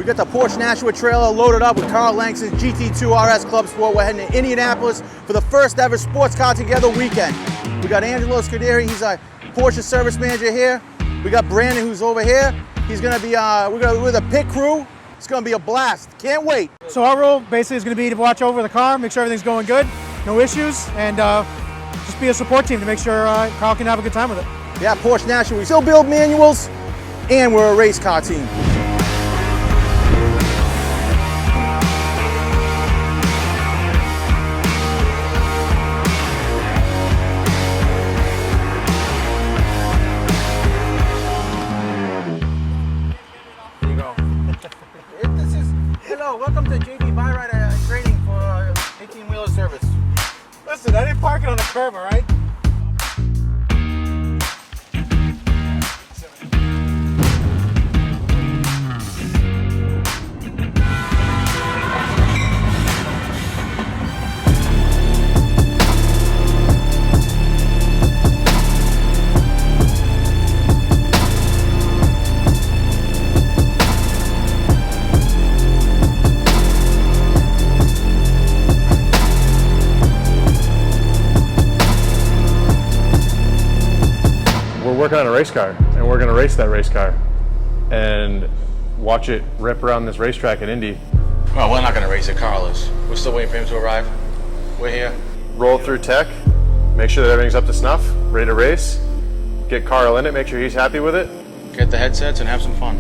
We got the Porsche Nashua trailer loaded up with Karl Langston's GT2 RS Clubsport. We're heading to Indianapolis for the first ever Sports Car Together weekend. We got Angelo Scuderi, he's a Porsche service manager here. We got Brandon, who's over here. He's gonna be, we're the pit crew. It's gonna be a blast. Can't wait. So our role basically is gonna be to watch over the car, make sure everything's going good, no issues, and just be a support team to make sure Karl can have a good time with it. Yeah, Porsche Nashua, we still build manuals, and we're a race car team. Hello, welcome to JB Buy Rider Training for 18-wheeler service. Listen, I didn't park it on the curb, all right? We're working on a race car, and we're going to race that race car and watch it rip around this racetrack at Indy. Well, we're not going to race it, Karl is. We're still waiting for him to arrive. We're here. Roll through tech, make sure that everything's up to snuff, ready to race, get Karl in it, make sure he's happy with it. Get the headsets and have some fun.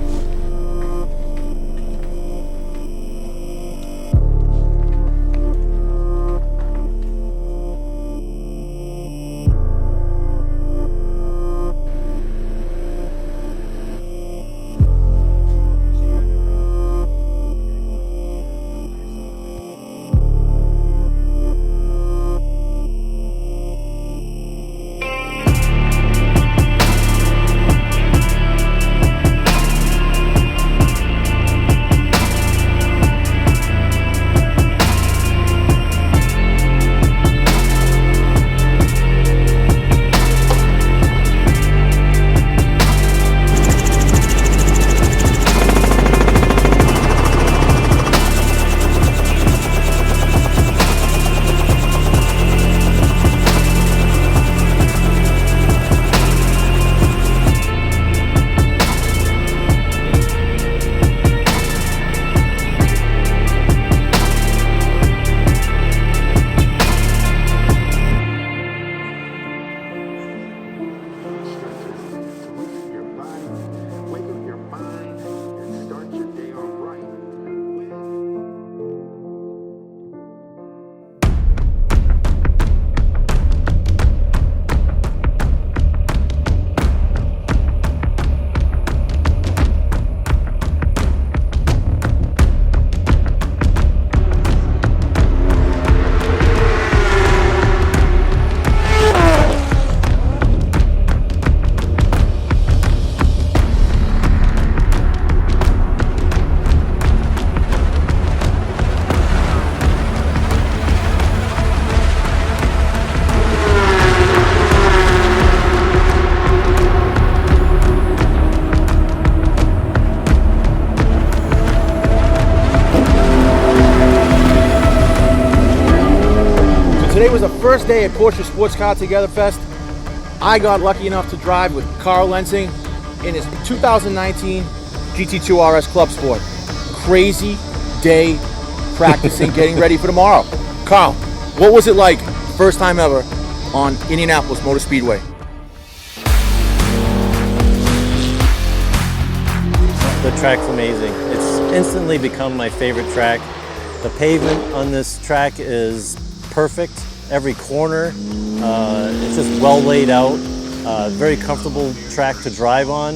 Today was the first day at Porsche Sportscar Together Fest. I got lucky enough to drive with Karl Langston in his 2019 GT2 RS Clubsport. Crazy day practicing, getting ready for tomorrow. Karl, what was it like, first time ever on Indianapolis Motor Speedway? The track's amazing. It's instantly become my favorite track. The pavement on this track is perfect. Every corner, it's just well laid out. Very comfortable track to drive on.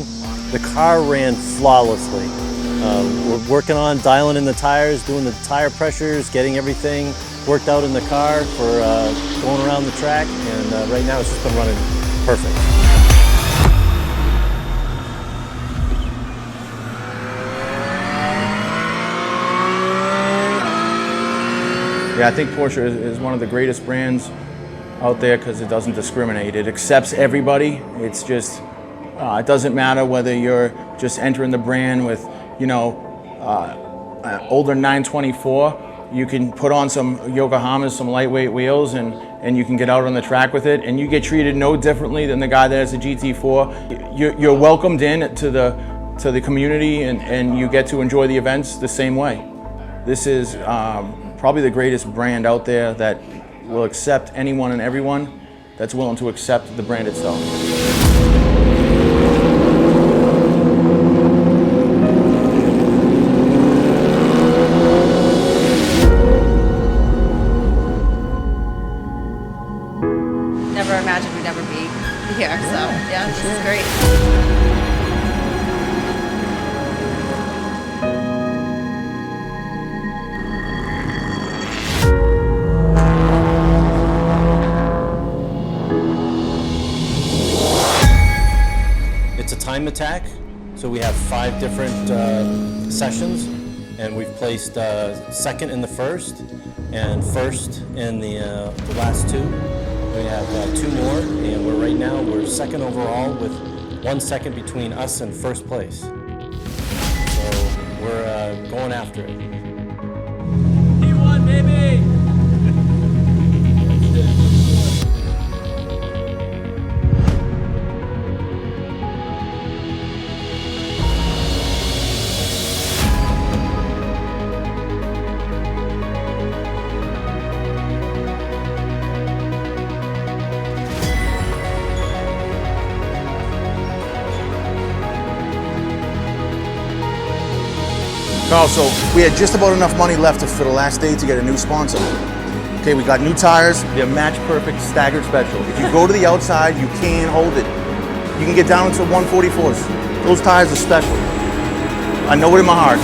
The car ran flawlessly. We're working on dialing in the tires, doing the tire pressures, getting everything worked out in the car for going around the track, and right now it's just been running perfect. Yeah, I think Porsche is one of the greatest brands out there because it doesn't discriminate. It accepts everybody. It's just, it doesn't matter whether you're just entering the brand with, you know, older 924, you can put on some Yokohamas, some lightweight wheels, and you can get out on the track with it, and you get treated no differently than the guy that has a GT4. You're welcomed in to the community, and you get to enjoy the events the same way. This is probably the greatest brand out there that will accept anyone and everyone that's willing to accept the brand itself. Never imagined we'd ever be here, so yeah, this is great. It's a time attack, so we have 5 different sessions, and we've placed second in the first and first in the last 2. We have 2 more, and we're second overall with 1 second between us and first place. So we're going after it. P1, baby! Carl, so we had just about enough money left for the last day to get a new sponsor. Okay, we got new tires. They're match perfect staggered special. If you go to the outside, you can't hold it. You can get down into 144s. Those tires are special. I know it in my heart.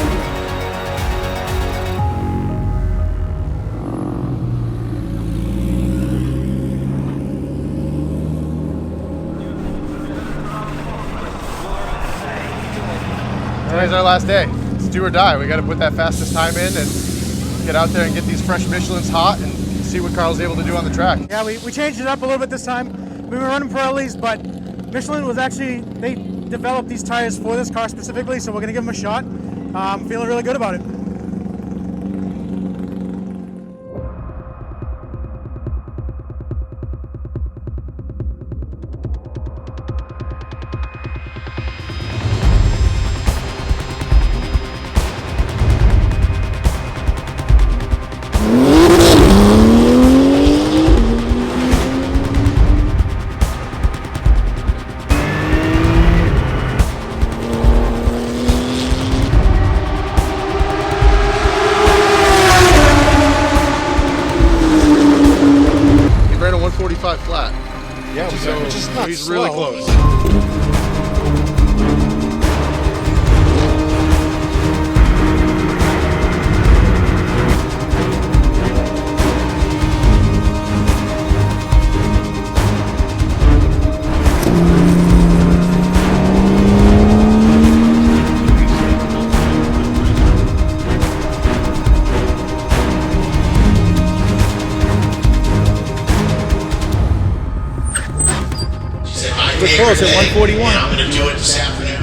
Today's our last day. It's do or die. We got to put that fastest time in and get out there and get these fresh Michelins hot and see what Karl's able to do on the track. Yeah, we changed it up a little bit this time. We were running Pirellis, but Michelin was actually, they developed these tires for this car specifically, so we're gonna give them a shot. Feeling really good about it. Ran a 145 flat. Yeah, So he's really close. We're close at 141. I'm going to do it this afternoon.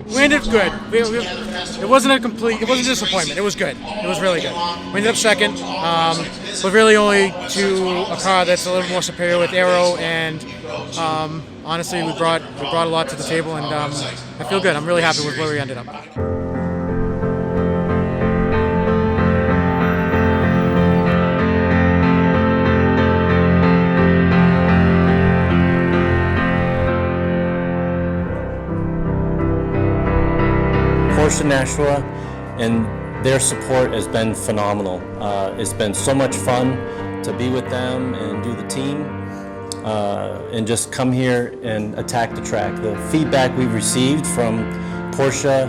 We ended up good. It wasn't a disappointment. It was good. It was really good. We ended up second, but really only to a car that's a little more superior with aero, and honestly, we brought a lot to the table, and I feel good. I'm really happy with where we ended up. Porsche Nashua, and their support has been phenomenal. It's been so much fun to be with them and do the team and just come here and attack the track. The feedback we've received from Porsche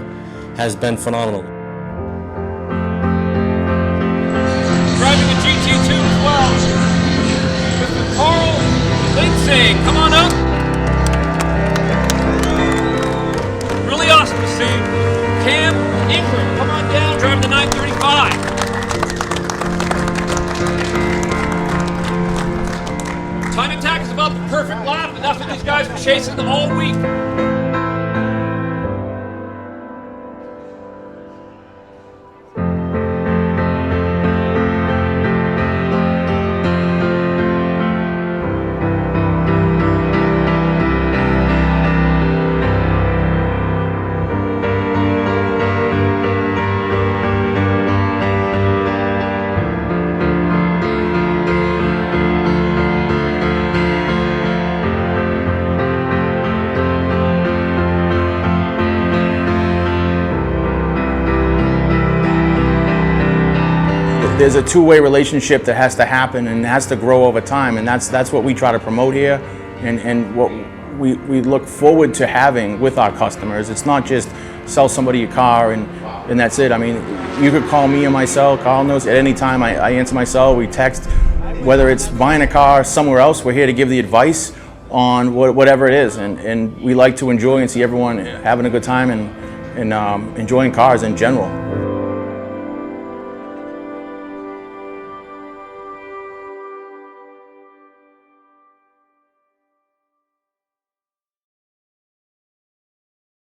has been phenomenal. Driving a GT2 as well. Mr. Karl Lindsay, come on up. Really awesome to see. Cam Ingram, come on down, driving the 935. Time attack is about the perfect lap, and that's what these guys were chasing all week. There's a two-way relationship that has to happen and has to grow over time, and that's what we try to promote here, and what we look forward to having with our customers. It's not just sell somebody a car and that's it. I mean, you could call me on my cell, Karl knows, at any time I answer my cell, we text. Whether it's buying a car somewhere else, we're here to give the advice on whatever it is, and we like to enjoy and see everyone having a good time and enjoying cars in general.